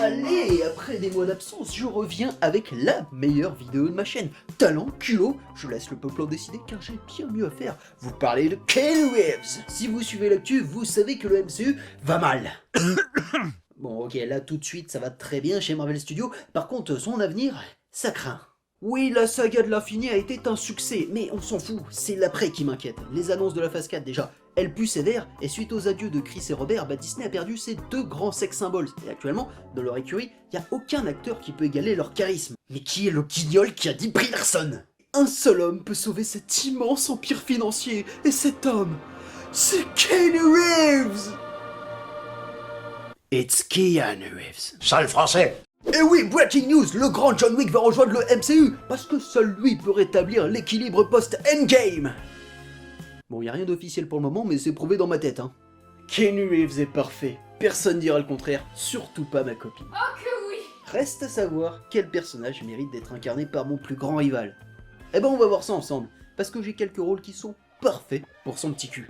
Allez, après des mois d'absence, je reviens avec la meilleure vidéo de ma chaîne. Talent, culot, je laisse le peuple en décider car j'ai bien mieux à faire. Vous parlez de Keanu Reeves. Si vous suivez l'actu, vous savez que le MCU va mal. Bon ok, là tout de suite ça va très bien chez Marvel Studios, par contre son avenir, ça craint. Oui, la saga de l'infini a été un succès, mais on s'en fout, c'est l'après qui m'inquiète. Les annonces de la phase 4 déjà, elles puent sévères, et suite aux adieux de Chris et Robert, Disney a perdu ses deux grands sex symboles. Et actuellement, dans leur écurie, y a aucun acteur qui peut égaler leur charisme. Mais qui est le guignol qui a dit Brie Larson? Un seul homme peut sauver cet immense empire financier, et cet homme, c'est Keanu Reeves! It's Keanu Reeves. Sale français. Et oui, breaking news, le grand John Wick va rejoindre le MCU, parce que seul lui peut rétablir l'équilibre post-Endgame. Bon, y a rien d'officiel pour le moment, mais c'est prouvé dans ma tête, hein. Keanu Reeves est parfait, personne dira le contraire, surtout pas ma copine. Oh que oui! Reste à savoir quel personnage mérite d'être incarné par mon plus grand rival. Eh ben on va voir ça ensemble, parce que j'ai quelques rôles qui sont parfaits pour son petit cul.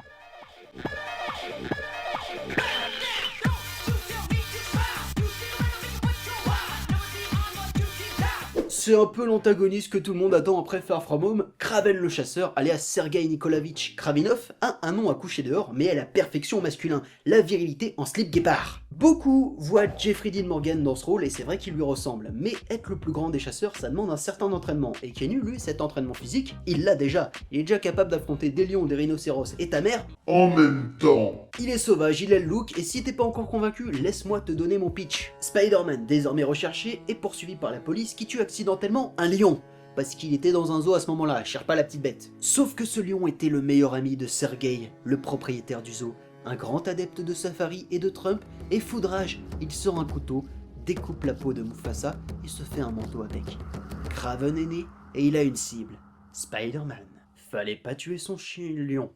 C'est un peu l'antagoniste que tout le monde attend après Far From Home. Kraven le chasseur, alias Sergei Nikolavitch Kravinov, a un nom à coucher dehors, mais à la perfection au masculin, la virilité en slip guépard. Beaucoup voient Jeffrey Dean Morgan dans ce rôle, et c'est vrai qu'il lui ressemble, mais être le plus grand des chasseurs, ça demande un certain entraînement, et Keanu, lui, cet entraînement physique, il l'a déjà. Il est déjà capable d'affronter des lions, des rhinocéros et ta mère En même temps. Il est sauvage, il a le look, et si t'es pas encore convaincu, laisse-moi te donner mon pitch. Spider-Man, désormais recherché, est poursuivi par la police qui tue accidentellement un lion. Parce qu'il était dans un zoo à ce moment-là, cherche pas la petite bête. Sauf que ce lion était le meilleur ami de Sergei, le propriétaire du zoo. Un grand adepte de safari et de Trump, et foudrage, il sort un couteau, découpe la peau de Mufasa et se fait un manteau avec. Kraven est né, et il a une cible. Spider-Man. Fallait pas tuer son chien lion.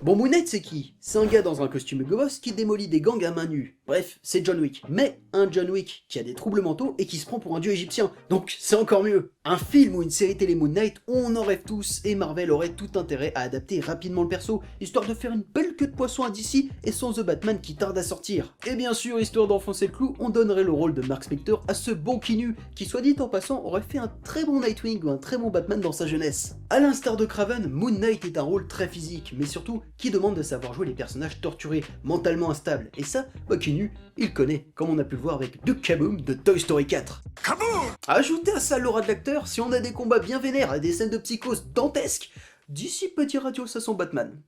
Bon, Moon Knight, c'est qui? C'est un gars dans un costume Hugo Boss qui démolit des gangs à main nue. Bref, c'est John Wick. Mais un John Wick qui a des troubles mentaux et qui se prend pour un dieu égyptien. Donc c'est encore mieux. Un film ou une série télé Moon Knight, on en rêve tous, et Marvel aurait tout intérêt à adapter rapidement le perso, histoire de faire une belle queue de poisson à DC et sans The Batman qui tarde à sortir. Et bien sûr, histoire d'enfoncer le clou, on donnerait le rôle de Mark Spector à ce bon Keanu, qui soit dit en passant aurait fait un très bon Nightwing ou un très bon Batman dans sa jeunesse. A l'instar de Kraven, Moon Knight est un rôle très physique, mais surtout qui demande de savoir jouer les personnages torturés, mentalement instables, et ça, Keanu, il connaît, comme on a pu le voir avec The Kaboom de Toy Story 4. Kaboom. Ajoutez à ça l'aura de l'acteur, si on a des combats bien vénères et des scènes de psychose dantesques, d'ici petit radio ça sent Batman.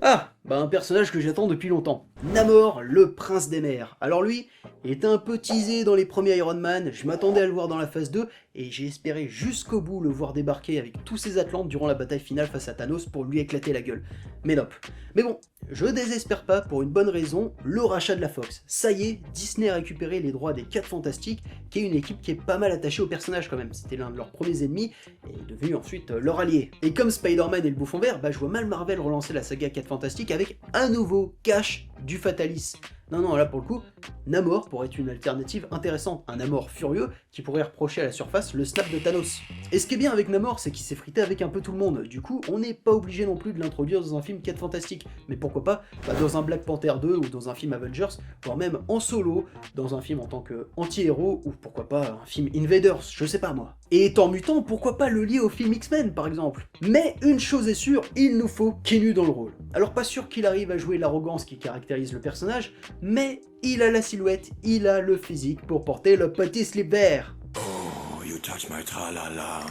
Ah, un personnage que j'attends depuis longtemps. Namor, le prince des mers. Alors lui, il était un peu teasé dans les premiers Iron Man, je m'attendais à le voir dans la phase 2, et j'ai espéré jusqu'au bout le voir débarquer avec tous ses Atlantes durant la bataille finale face à Thanos pour lui éclater la gueule. Mais nope. Mais bon, je désespère pas pour une bonne raison, le rachat de la Fox. Ça y est, Disney a récupéré les droits des 4 Fantastiques, qui est une équipe qui est pas mal attachée au personnage quand même. C'était l'un de leurs premiers ennemis, et est devenu ensuite leur allié. Et comme Spider-Man et le Bouffon Vert, je vois mal Marvel relancer la saga 4 Fantastiques avec un nouveau cache du Fatalis. Non, là pour le coup, Namor pourrait être une alternative intéressante, un Namor furieux qui pourrait reprocher à la surface le snap de Thanos. Et ce qui est bien avec Namor, c'est qu'il s'est frité avec un peu tout le monde, du coup on n'est pas obligé non plus de l'introduire dans un film 4 Fantastique, mais pourquoi pas dans un Black Panther 2 ou dans un film Avengers, voire même en solo, dans un film en tant qu'anti-héros, ou pourquoi pas un film Invaders, je sais pas moi. Et étant mutant, pourquoi pas le lier au film X-Men par exemple. Mais une chose est sûre, il nous faut Keanu dans le rôle. Alors pas sûr qu'il arrive à jouer l'arrogance qui caractérise le personnage, mais il a la silhouette, il a le physique pour porter le petit slip vert. Oh, you touch my tra-la-la.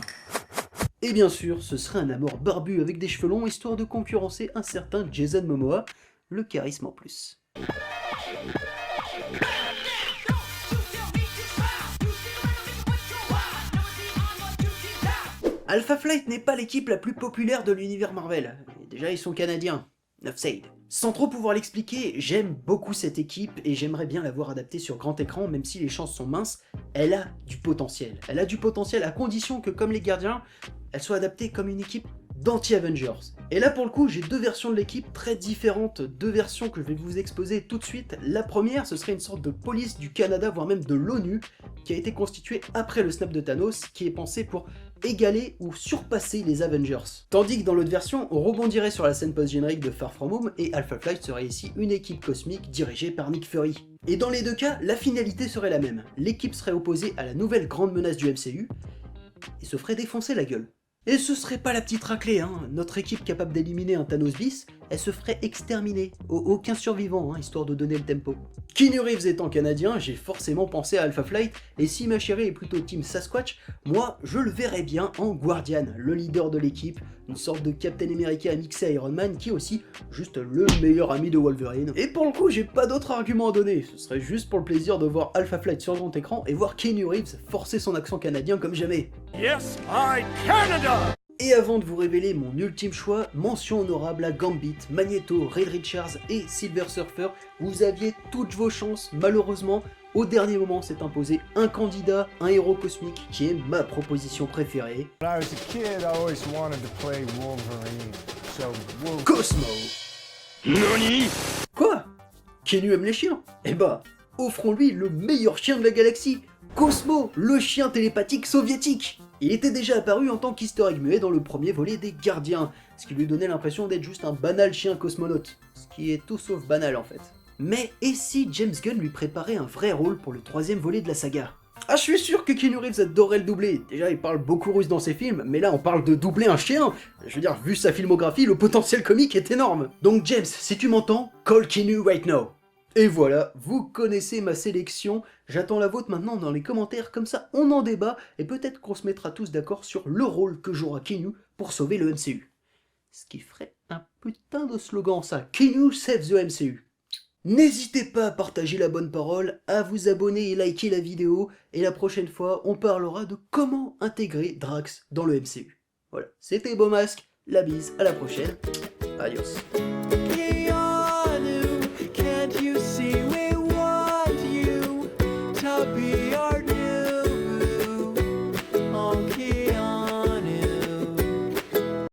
Et bien sûr, ce serait un Namor barbu avec des cheveux longs, histoire de concurrencer un certain Jason Momoa, le charisme en plus. Alpha Flight n'est pas l'équipe la plus populaire de l'univers Marvel. Déjà, ils sont canadiens. Enough said. Sans trop pouvoir l'expliquer, j'aime beaucoup cette équipe et j'aimerais bien la voir adaptée sur grand écran, même si les chances sont minces, elle a du potentiel. Elle a du potentiel à condition que, comme les Gardiens, elle soit adaptée comme une équipe d'anti-Avengers. Et là pour le coup j'ai deux versions de l'équipe très différentes, deux versions que je vais vous exposer tout de suite. La première ce serait une sorte de police du Canada voire même de l'ONU qui a été constituée après le snap de Thanos, qui est pensée pour égaler ou surpasser les Avengers. Tandis que dans l'autre version on rebondirait sur la scène post-générique de Far From Home et Alpha Flight serait ici une équipe cosmique dirigée par Nick Fury. Et dans les deux cas la finalité serait la même, l'équipe serait opposée à la nouvelle grande menace du MCU et se ferait défoncer la gueule. Et ce serait pas la petite raclée, hein. Notre équipe capable d'éliminer un Thanos bis, elle se ferait exterminer. Aucun survivant, hein, histoire de donner le tempo. Keanu Reeves étant canadien, j'ai forcément pensé à Alpha Flight, et si ma chérie est plutôt team Sasquatch, moi je le verrais bien en Guardian, le leader de l'équipe, une sorte de Captain America mixé à Iron Man, qui est aussi juste le meilleur ami de Wolverine. Et pour le coup, j'ai pas d'autre argument à donner, ce serait juste pour le plaisir de voir Alpha Flight sur grand écran et voir Keanu Reeves forcer son accent canadien comme jamais. Yes, I Canada! Et avant de vous révéler mon ultime choix, mention honorable à Gambit, Magneto, Reed Richards et Silver Surfer. Vous aviez toutes vos chances, malheureusement, au dernier moment s'est imposé un candidat, un héros cosmique, qui est ma proposition préférée. When I was a kid, I always wanted to play Wolverine. So Cosmo. NANI? Quoi? Keanu aime les chiens? Eh bah, offrons-lui le meilleur chien de la galaxie, Cosmo, le chien télépathique soviétique. Il était déjà apparu en tant qu'easter egg muet dans le premier volet des Gardiens, ce qui lui donnait l'impression d'être juste un banal chien cosmonaute, ce qui est tout sauf banal en fait. Mais et si James Gunn lui préparait un vrai rôle pour le troisième volet de la saga? Ah, je suis sûr que Keanu Reeves adorerait le doubler. Déjà, il parle beaucoup russe dans ses films, mais là, on parle de doubler un chien. Je veux dire, vu sa filmographie, le potentiel comique est énorme. Donc James, si tu m'entends, call Keanu right now. Et voilà, vous connaissez ma sélection, j'attends la vôtre maintenant dans les commentaires, comme ça on en débat, et peut-être qu'on se mettra tous d'accord sur le rôle que jouera Keanu pour sauver le MCU. Ce qui ferait un putain de slogan ça, Keanu saves the MCU. N'hésitez pas à partager la bonne parole, à vous abonner et liker la vidéo, et la prochaine fois on parlera de comment intégrer Drax dans le MCU. Voilà, c'était Beaumasque, la bise, à la prochaine, adios. Can't you see we want you to be our